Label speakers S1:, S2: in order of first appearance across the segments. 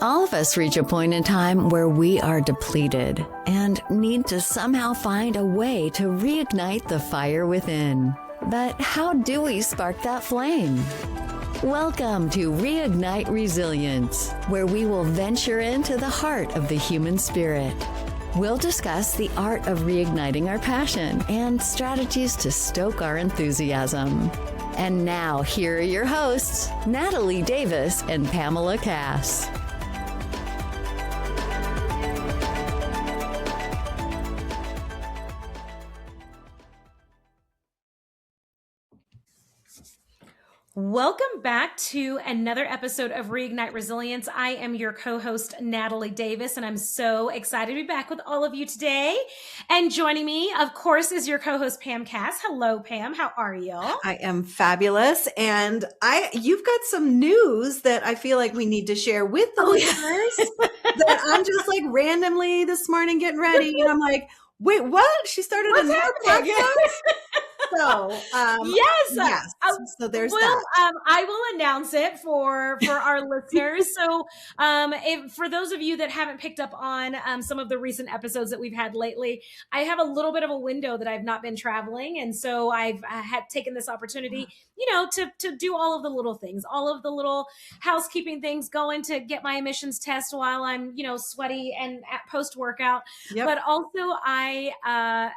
S1: All of us reach a point in time where we are depleted and need to somehow find a way to reignite the fire within. But how do we spark that flame? Welcome to Reignite Resilience, where we will venture into the heart of the human spirit. We'll discuss the art of reigniting our passion and strategies to stoke our enthusiasm. And now, here are your hosts, Natalie Davis and Pamela Cass.
S2: Welcome back to another episode of Reignite Resilience. I am your co-host, Natalie Davis, and I'm so excited to be back with all of you today. And joining me, of course, is your co-host, Pam Cass. Hello, Pam. How are you?
S3: I am fabulous. And you've got some news that I feel like we need to share with the listeners that I'm just like randomly this morning getting ready. And I'm like, wait, what? She started a new podcast? So, yes. So there's that.
S2: I will announce it for our listeners. So, for those of you that haven't picked up on some of the recent episodes that we've had lately, I have a little bit of a window that I've not been traveling, and so I've had taken this opportunity, to do all of the little things, all of the little housekeeping things, going to get my emissions test while I'm, sweaty and at post workout. Yep. But also, I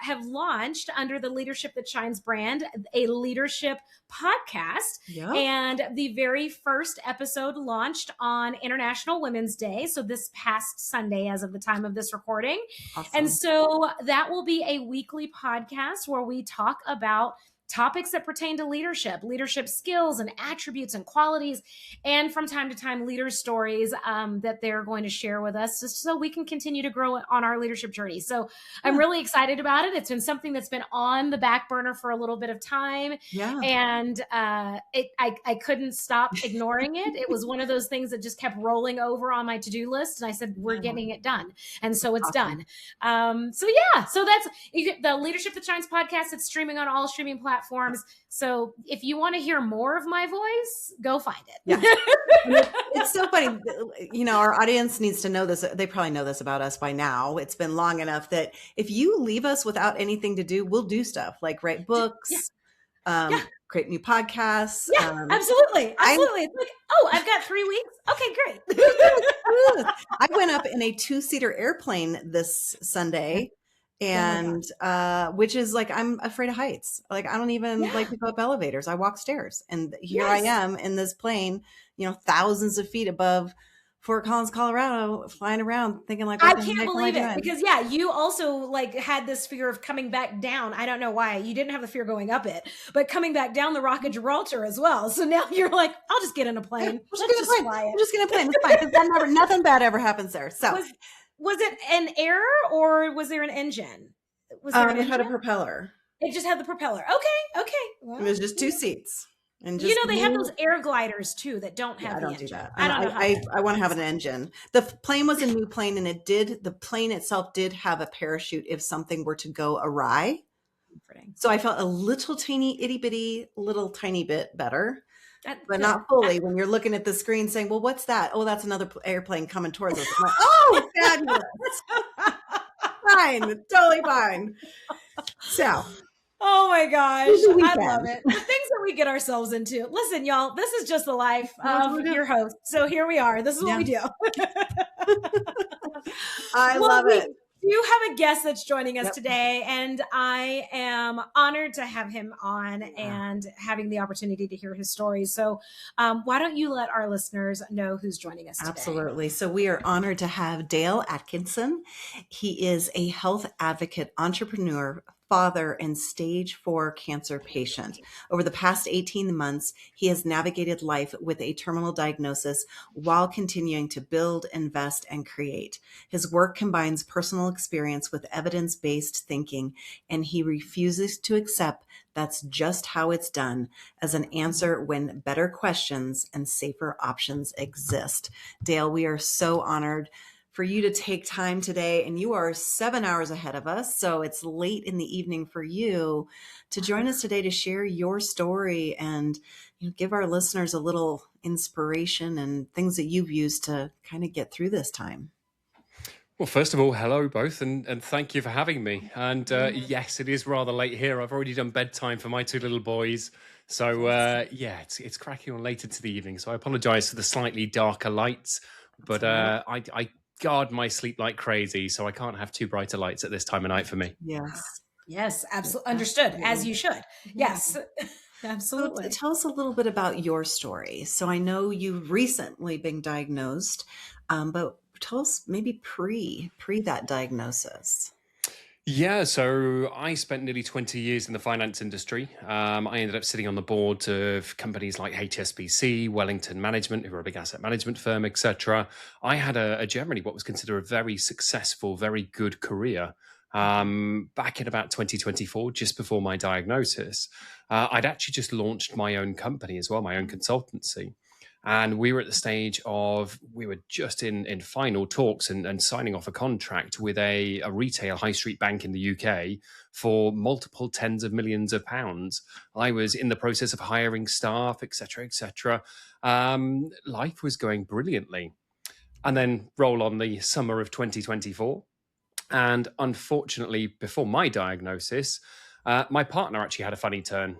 S2: have launched under the Leadership That Shines brand a leadership podcast. Yep. And the very first episode launched on International Women's Day. So this past Sunday, as of the time of this recording. Awesome. And so that will be a weekly podcast where we talk about topics that pertain to leadership skills and attributes and qualities, and from time to time, leader stories that they're going to share with us just so we can continue to grow on our leadership journey. So I'm really excited about it. It's been something that's been on the back burner for a little bit of time. Yeah. And I couldn't stop ignoring it. It was one of those things that just kept rolling over on my to-do list. And I said, we're getting it done. And so it's done. So that's the Leadership That Shines podcast. It's streaming on all streaming platforms. So if you want to hear more of my voice, go find it.
S3: Yeah. It's so funny. Our audience needs to know this. They probably know this about us by now. It's been long enough that if you leave us without anything to do, we'll do stuff like write books, create new podcasts.
S2: Yeah, absolutely. It's like, I've got 3 weeks. Okay, great.
S3: I went up in a 2-seater airplane this Sunday. And, which is like, I'm afraid of heights. Like, I don't even like to go up elevators. I walk stairs, and here I am in this plane, thousands of feet above Fort Collins, Colorado, flying around thinking like,
S2: I can't believe it because you also like had this fear of coming back down. I don't know why you didn't have the fear going up it, but coming back down the Rock of Gibraltar as well. So now you're like, I'll just get in a plane.
S3: I'm just going to plane. It's fine. Because nothing bad ever happens there. So.
S2: Was it an air or was there an engine?
S3: It had a propeller.
S2: It just had the propeller. Okay.
S3: Well, it was just 2 seats. And just
S2: they have those air gliders too that don't have the engine. I don't do that.
S3: I don't know. I want to have an engine. The plane was a new plane, and the plane itself did have a parachute if something were to go awry. So I felt a little tiny itty bitty, little tiny bit better. But not fully when you're looking at the screen saying, well, what's that? Oh, that's another airplane coming towards us. I'm like, oh, fabulous. Fine. Totally fine. So.
S2: Oh my gosh. I love it. The things that we get ourselves into. Listen, y'all, this is just the life of your host. So here we are. This is what we do.
S3: I love it.
S2: You have a guest that's joining us today, and I am honored to have him on and having the opportunity to hear his story. So why don't you let our listeners know who's joining us today?
S3: Absolutely. So we are honored to have Dale Atkinson. He is a health advocate, entrepreneur, father, and stage 4 cancer patient. Over the past 18 months, he has navigated life with a terminal diagnosis while continuing to build, invest, and create. His work combines personal experience with evidence-based thinking, and he refuses to accept that's just how it's done as an answer when better questions and safer options exist. Dale, we are so honored for you to take time today, and you are 7 hours ahead of us, so it's late in the evening for you to join us today to share your story and give our listeners a little inspiration and things that you've used to kind of get through this time.
S4: Well, first of all, hello both, and thank you for having me. And yes, it is rather late here. I've already done bedtime for my two little boys. So yeah, it's cracking on late into the evening. So I apologise for the slightly darker lights, but I guard my sleep like crazy, so I can't have too brighter lights at this time of night for me.
S2: Yes, absolutely. Understood, as you should. Yes,
S3: So
S2: absolutely.
S3: tell us a little bit about your story. So I know you've recently been diagnosed, but tell us maybe pre that diagnosis.
S4: Yeah, so I spent nearly 20 years in the finance industry. I ended up sitting on the board of companies like HSBC, Wellington Management, who are a big asset management firm, etc. I had a generally what was considered a very successful, very good career. Back in about 2024, just before my diagnosis, I'd actually just launched my own company as well, my own consultancy. And we were at the stage of, we were just in final talks and signing off a contract with a retail high street bank in the UK for multiple tens of millions of pounds. I was in the process of hiring staff, etc., etc. Life was going brilliantly. And then roll on the summer of 2024. And unfortunately, before my diagnosis, my partner actually had a funny turn.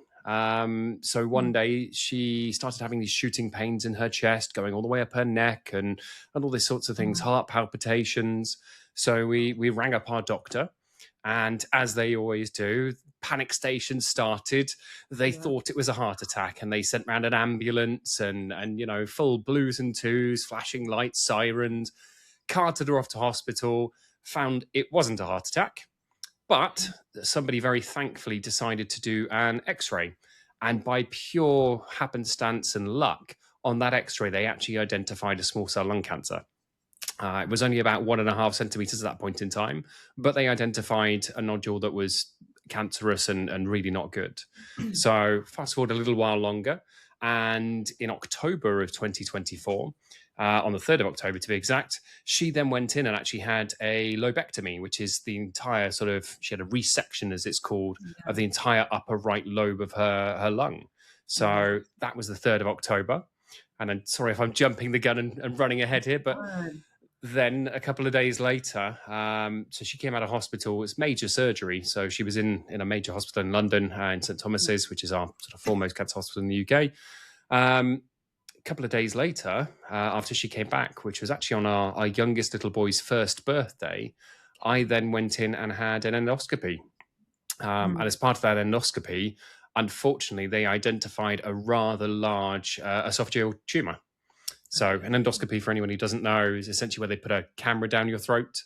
S4: So one day she started having these shooting pains in her chest, going all the way up her neck and all these sorts of things, heart palpitations. So we rang up our doctor, and as they always do, panic stations started. They thought it was a heart attack, and they sent round an ambulance and full blues and twos, flashing lights, sirens, carted her off to hospital, found it wasn't a heart attack. But somebody very thankfully decided to do an X-ray. And by pure happenstance and luck, on that X-ray, they actually identified a small cell lung cancer. It was only about 1.5 centimeters at that point in time, but they identified a nodule that was cancerous and really not good. So fast forward a little while longer, and in October of 2024, on the 3rd of October to be exact, she then went in and actually had a lobectomy, which is the entire she had a resection, as it's called, of the entire upper right lobe of her lung. So that was the 3rd of October. And I'm sorry if I'm jumping the gun and running ahead here, but then a couple of days later, so she came out of hospital. It's major surgery. So she was in a major hospital in London, in St Thomas's, which is our sort of foremost cancer hospital in the UK. A couple of days later, after she came back, which was actually on our youngest little boy's first birthday, I then went in and had an endoscopy. And as part of that endoscopy, unfortunately, they identified a rather large oesophageal tumour. So an endoscopy, for anyone who doesn't know, is essentially where they put a camera down your throat.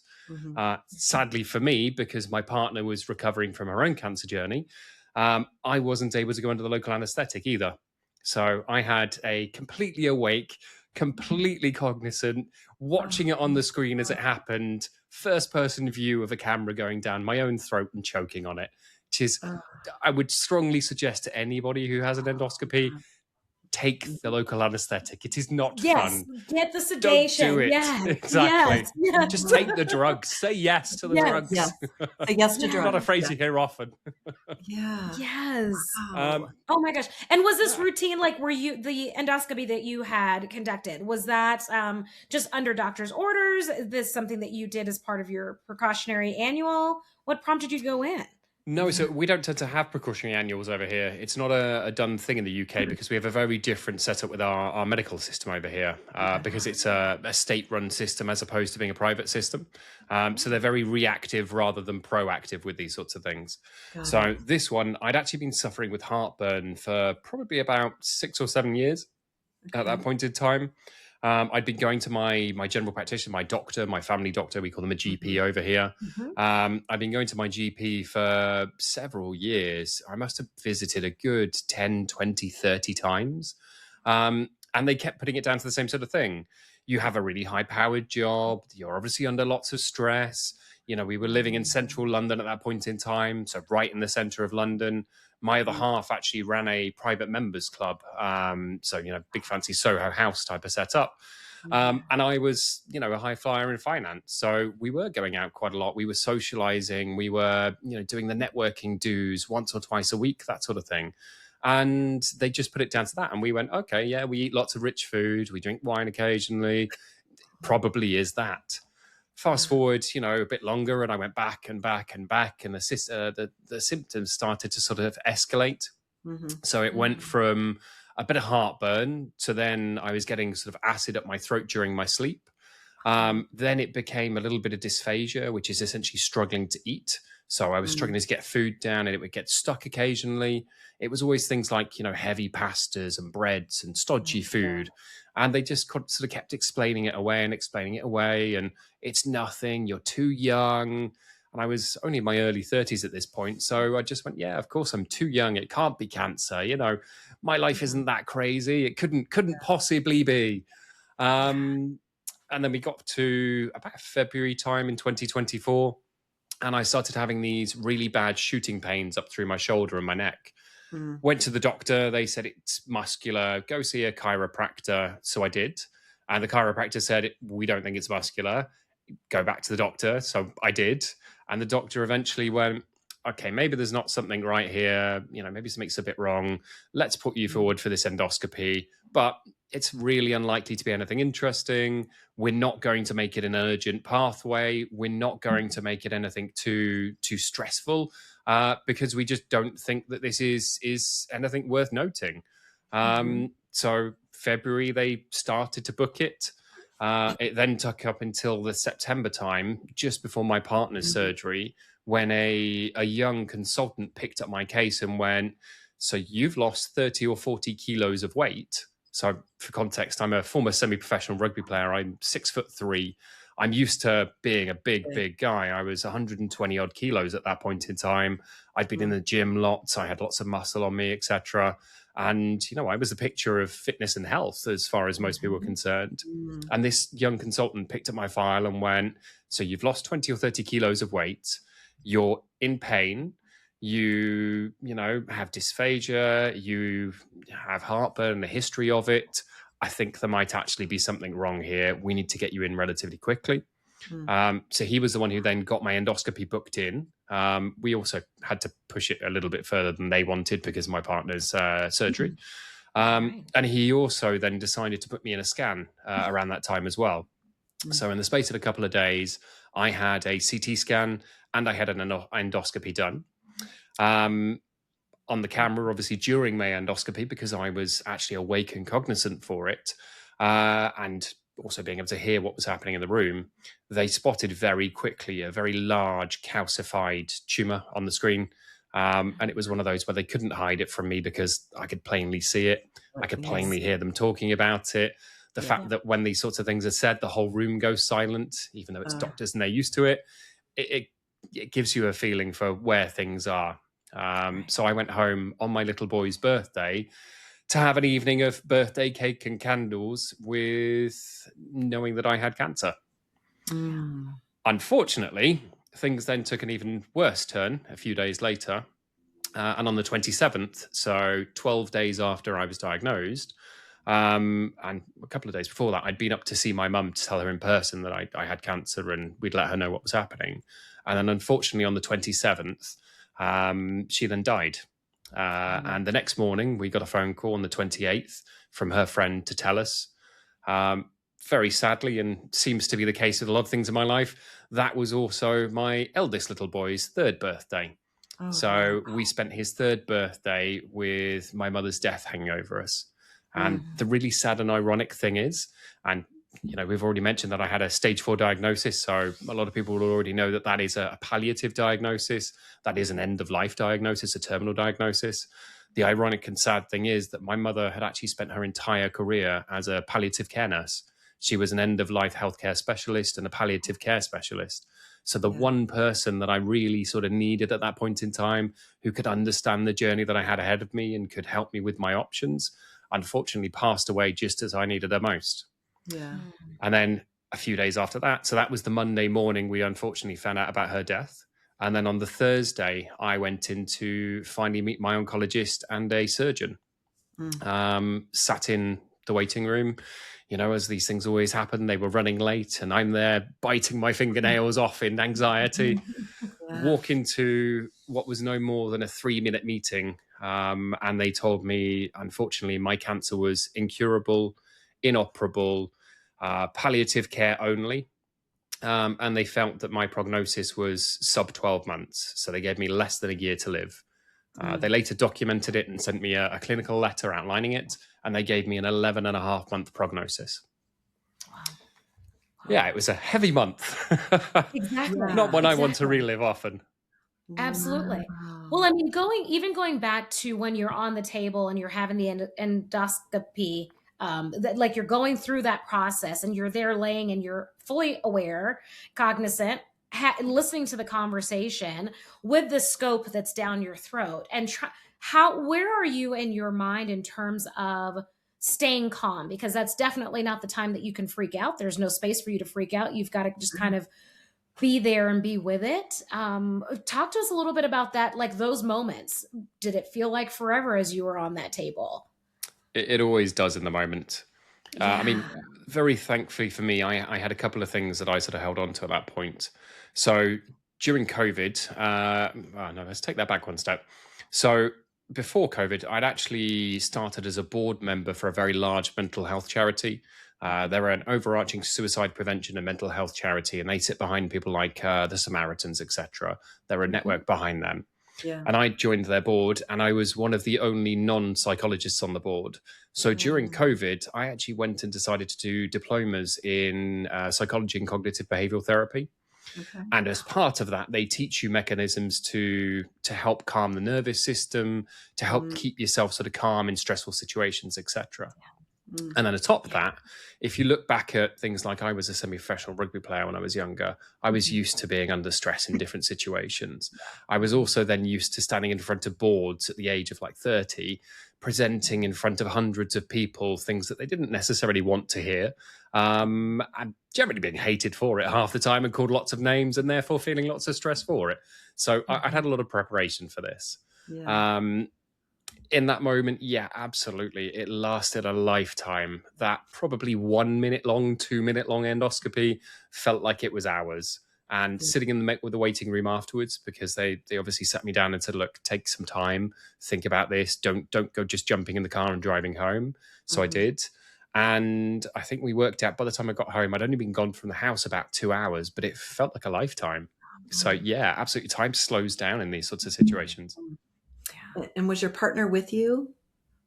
S4: Sadly for me, because my partner was recovering from her own cancer journey, I wasn't able to go under the local anaesthetic either. So I had a completely awake, completely cognizant, watching it on the screen as it happened, first-person view of a camera going down my own throat and choking on it, which is, I would strongly suggest to anybody who has an endoscopy, take the local anaesthetic. It is not fun.
S2: Get the sedation.
S4: Don't do it.
S2: Yes.
S4: Exactly.
S2: Yes.
S4: Just take the drugs. Say yes to the drugs.
S3: Say yes to drugs.
S4: Not afraid to hear often.
S2: Yes.
S3: Wow.
S2: Oh my gosh. And was this routine, like, were you, the endoscopy that you had conducted, was that just under doctor's orders? Is this something that you did as part of your precautionary annual? What prompted you to go in?
S4: No, so we don't tend to have precautionary annuals over here. It's not a done thing in the UK because we have a very different setup with our medical system over here because it's a state-run system as opposed to being a private system. So they're very reactive rather than proactive with these sorts of things. So this one, I'd actually been suffering with heartburn for probably about 6 or 7 years at that point in time. I'd been going to my general practitioner, my doctor, my family doctor, we call them a GP over here. I've been going to my GP for several years. I must have visited a good 10, 20, 30 times. And they kept putting it down to the same sort of thing. You have a really high-powered job. You're obviously under lots of stress. We were living in central London at that point in time, so right in the centre of London. My other half actually ran a private members club. So, big fancy Soho House type of setup. And I was, a high flyer in finance. So we were going out quite a lot. We were socializing. We were, doing the networking dues once or twice a week, that sort of thing. And they just put it down to that. And we went, okay, yeah, we eat lots of rich food. We drink wine occasionally. Probably is that. Fast forward, a bit longer, and I went back and back and back, and the symptoms started to sort of escalate. So it went from a bit of heartburn to then I was getting sort of acid up my throat during my sleep. Then it became a little bit of dysphagia, which is essentially struggling to eat. So I was struggling to get food down, and it would get stuck occasionally. It was always things like, heavy pastas and breads and stodgy food. And they just sort of kept explaining it away. And it's nothing, you're too young. And I was only in my early 30s at this point. So I just went, yeah, of course I'm too young. It can't be cancer. My life isn't that crazy. It couldn't possibly be. And then we got to about February time in 2024. And I started having these really bad shooting pains up through my shoulder and my neck. Went to the doctor. They said it's muscular. Go see a chiropractor. So I did. And the chiropractor said, we don't think it's muscular. Go back to the doctor. So I did. And the doctor eventually went, okay, maybe there's not something right here. Maybe something's a bit wrong. Let's put you forward for this endoscopy. But it's really unlikely to be anything interesting. We're not going to make it an urgent pathway. We're not going to make it anything too stressful because we just don't think that this is anything worth noting. So February, they started to book it. It then took up until the September time, just before my partner's surgery, when a young consultant picked up my case and went, so you've lost 30 or 40 kilos of weight. So for context, I'm a former semi-professional rugby player. I'm 6'3". I'm used to being a big guy. I was 120 odd kilos at that point in time. I'd been in the gym lots. I had lots of muscle on me, etc. And, I was the picture of fitness and health as far as most people were concerned. And this young consultant picked up my file and went, so you've lost 20 or 30 kilos of weight. You're in pain. You have dysphagia. You have heartburn and a history of it. I think there might actually be something wrong here. We need to get you in relatively quickly. So he was the one who then got my endoscopy booked in. We also had to push it a little bit further than they wanted because of my partner's surgery. And he also then decided to put me in a scan around that time as well. So in the space of a couple of days, I had a CT scan and I had an endoscopy done. On the camera, obviously, during my endoscopy, because I was actually awake and cognizant for it, and also being able to hear what was happening in the room, they spotted very quickly a very large calcified tumour on the screen. And it was one of those where they couldn't hide it from me because I could plainly see it. I could plainly hear them talking about it. The fact that when these sorts of things are said, the whole room goes silent, even though it's doctors and they're used to it. It gives you a feeling for where things are. So I went home on my little boy's birthday to have an evening of birthday cake and candles with knowing that I had cancer. Unfortunately, things then took an even worse turn a few days later. And on the 27th, so 12 days after I was diagnosed, and a couple of days before that, I'd been up to see my mum to tell her in person that I had cancer and we'd let her know what was happening. And then unfortunately on the 27th, she then died. And the next morning, we got a phone call on the 28th from her friend to tell us, very sadly, and seems to be the case with a lot of things in my life, that was also my eldest little boy's third birthday. So we spent his third birthday with my mother's death hanging over us. And the really sad and ironic thing is, and we've already mentioned that I had a stage 4 diagnosis. So a lot of people will already know that that is a palliative diagnosis. That is an end of life diagnosis, a terminal diagnosis. The ironic and sad thing is that my mother had actually spent her entire career as a palliative care nurse. She was an end of life healthcare specialist and a palliative care specialist. So the one person that I really sort of needed at that point in time who could understand the journey that I had ahead of me and could help me with my options, unfortunately passed away just as I needed her most. And then a few days after that, so that was the Monday morning, we unfortunately found out about her death. And then on the Thursday, I went in to finally meet my oncologist and a surgeon. Sat in the waiting room, as these things always happen, they were running late and I'm there biting my fingernails off in anxiety. Walk into what was no more than a 3-minute meeting And they told me, unfortunately, my cancer was incurable, inoperable, palliative care only. And they felt that my prognosis was sub 12 months. So they gave me less than a year to live. They later documented it and sent me a clinical letter outlining it. And they gave me an 11.5-month prognosis.
S2: Wow.
S4: Yeah, it was a heavy month.
S2: Exactly.
S4: Not one I want to relive often.
S2: Absolutely.
S3: Wow.
S2: Well, I mean, going back to when you're on the table and you're having the endoscopy, like you're going through that process and you're there laying and you're fully aware, cognizant, listening to the conversation with the scope that's down your throat, and where are you in your mind in terms of staying calm? Because that's definitely not the time that you can freak out. There's no space for you to freak out. You've got to just kind of be there and be with it. Talk to us a little bit about that, like those moments. Did it feel like forever as you were on that table?
S4: It always does in the moment. I mean, very thankfully for me, I had a couple of things that I sort of held on to at that point. So during COVID, no, let's take that back one step. So before COVID, I'd actually started as a board member for a very large mental health charity. They're an overarching suicide prevention and mental health charity, and they sit behind people like the Samaritans, etc. They're a network behind them.
S3: Yeah.
S4: And I joined their board, and I was one of the only non-psychologists on the board. So during COVID, I actually went and decided to do diplomas in psychology and cognitive behavioral therapy.
S3: Okay.
S4: And as part of that, they teach you mechanisms to help calm the nervous system, to help keep yourself sort of calm in stressful situations, etc. And then atop of that, if you look back at things like I was a semi-professional rugby player when I was younger, I was used to being under stress in different situations. I was also then used to standing in front of boards at the age of like 30, presenting in front of hundreds of people, things that they didn't necessarily want to hear. And generally being hated for it half the time and called lots of names and therefore feeling lots of stress for it. So I'd had a lot of preparation for this.
S3: Yeah.
S4: In that moment, yeah, absolutely. It lasted a lifetime. That probably 1 minute long, 2 minute long endoscopy felt like it was hours. And sitting in the waiting room afterwards, because they obviously sat me down and said, look, take some time, think about this. Don't go just jumping in the car and driving home. So I did. And I think we worked out by the time I got home, I'd only been gone from the house about 2 hours, but it felt like a lifetime. So yeah, absolutely. Time slows down in these sorts of situations.
S3: And was your partner with you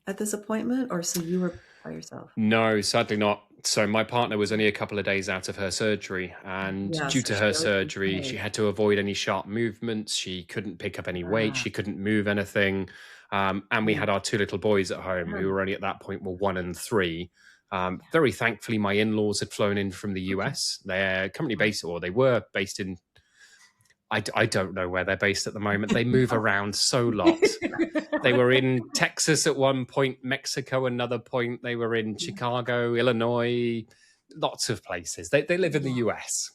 S3: at this appointment, or so you were by yourself?
S4: No, sadly not. So my partner was only a couple of days out of her surgery, and due to her surgery, she had to avoid any sharp movements. She couldn't pick up any weight. She couldn't move anything. And we had our 2 little boys at home who were only at that point were 1 and 3. Very thankfully, my in-laws had flown in from the US. They're currently based, or they were based in, I don't know where they're based at the moment. They move around so lot. They were in Texas at one point, Mexico another point. They were in Chicago, Illinois, lots of places. They live in the US.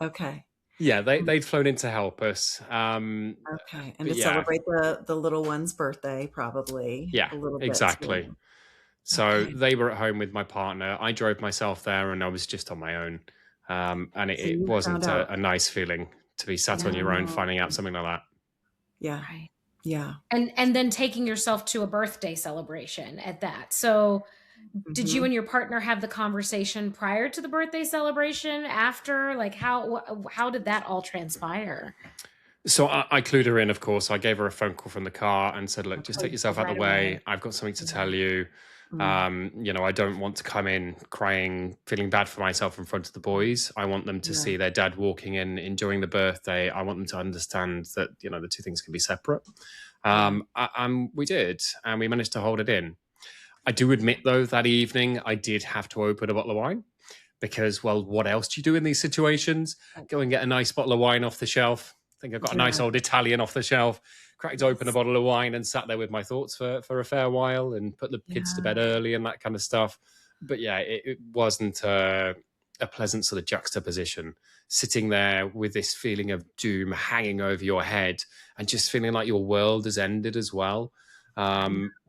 S3: Okay.
S4: Yeah, they'd flown in to help us.
S3: Okay. And to celebrate the little one's birthday, probably.
S4: Yeah,
S3: a little bit
S4: exactly.
S3: Too.
S4: So they were at home with my partner. I drove myself there and I was just on my own. And it wasn't a nice feeling to be sat on your own finding out something like that.
S3: Yeah.
S2: Right.
S3: Yeah.
S2: And then taking yourself to a birthday celebration at that. So did you and your partner have the conversation prior to the birthday celebration, after? Like how did that all transpire?
S4: So I clued her in, of course. I gave her a phone call from the car and said, look, just take yourself out of the way. I've got something to tell you. I don't want to come in crying, feeling bad for myself in front of the boys. I want them to see their dad walking in, enjoying the birthday. I want them to understand that, the two things can be separate. We did, and we managed to hold it in. I do admit, though, that evening I did have to open a bottle of wine because, well, what else do you do in these situations? Go and get a nice bottle of wine off the shelf. I think I got a nice old Italian off the shelf, cracked open a bottle of wine and sat there with my thoughts for a fair while and put the kids to bed early and that kind of stuff. But yeah, it wasn't a pleasant sort of juxtaposition, sitting there with this feeling of doom hanging over your head and just feeling like your world has ended as well.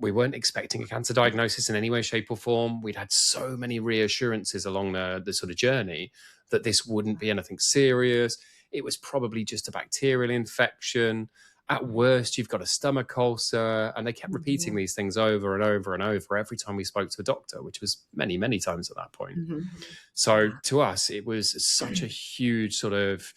S4: We weren't expecting a cancer diagnosis in any way, shape or form. We'd had so many reassurances along the sort of journey that this wouldn't be anything serious. It was probably just a bacterial infection. At worst, you've got a stomach ulcer. And they kept repeating these things over and over and over every time we spoke to a doctor, which was many, many times at that point. So to us, it was such a huge sort of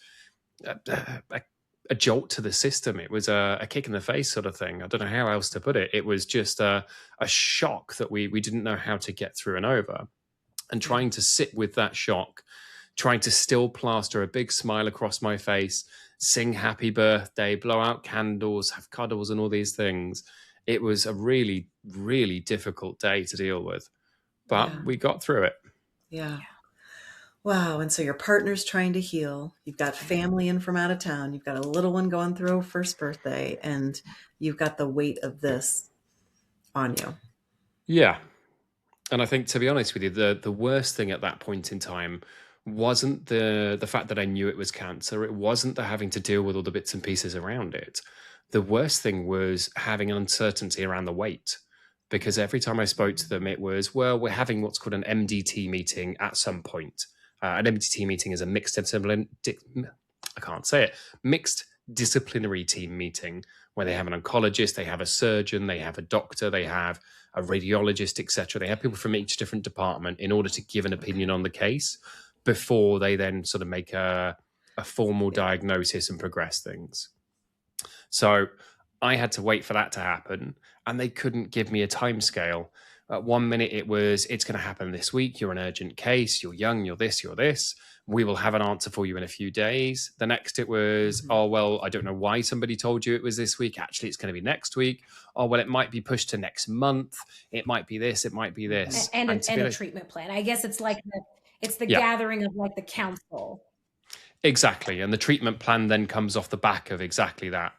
S4: a jolt to the system. It was a kick in the face sort of thing. I don't know how else to put it. It was just a shock that we didn't know how to get through and over. And trying to sit with that shock, trying to still plaster a big smile across my face, sing happy birthday, blow out candles, have cuddles and all these things. It was a really, really difficult day to deal with. But we got through it.
S3: Yeah. Wow. And so your partner's trying to heal. You've got family in from out of town. You've got a little one going through a first birthday, and you've got the weight of this on you.
S4: Yeah. And I think, to be honest with you, the worst thing at that point in time wasn't the fact that I knew it was cancer. It wasn't the having to deal with all the bits and pieces around it. The worst thing was having an uncertainty around the weight, because every time I spoke to them, it was, well, we're having what's called an MDT meeting at some point. An MDT meeting is a mixed disciplinary team meeting where they have an oncologist, they have a surgeon, they have a doctor, they have a radiologist, etc. They have people from each different department in order to give an opinion on the case before they then sort of make a formal diagnosis and progress things. So I had to wait for that to happen, and they couldn't give me a timescale. At 1 minute it was, it's going to happen this week. You're an urgent case. You're young. You're this. You're this. We will have an answer for you in a few days. The next it was, oh, well, I don't know why somebody told you it was this week. Actually, it's going to be next week. Oh, well, it might be pushed to next month. It might be this. It might be this.
S2: And a treatment plan. I guess it's like it's the gathering of like the council.
S4: Exactly. And the treatment plan then comes off the back of exactly that.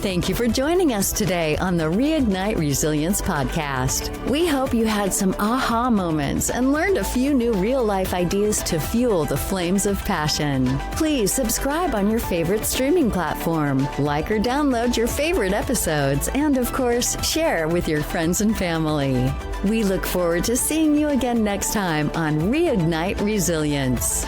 S1: Thank you for joining us today on the Reignite Resilience podcast. We hope you had some aha moments and learned a few new real-life ideas to fuel the flames of passion. Please subscribe on your favorite streaming platform, like or download your favorite episodes, and of course, share with your friends and family. We look forward to seeing you again next time on Reignite Resilience.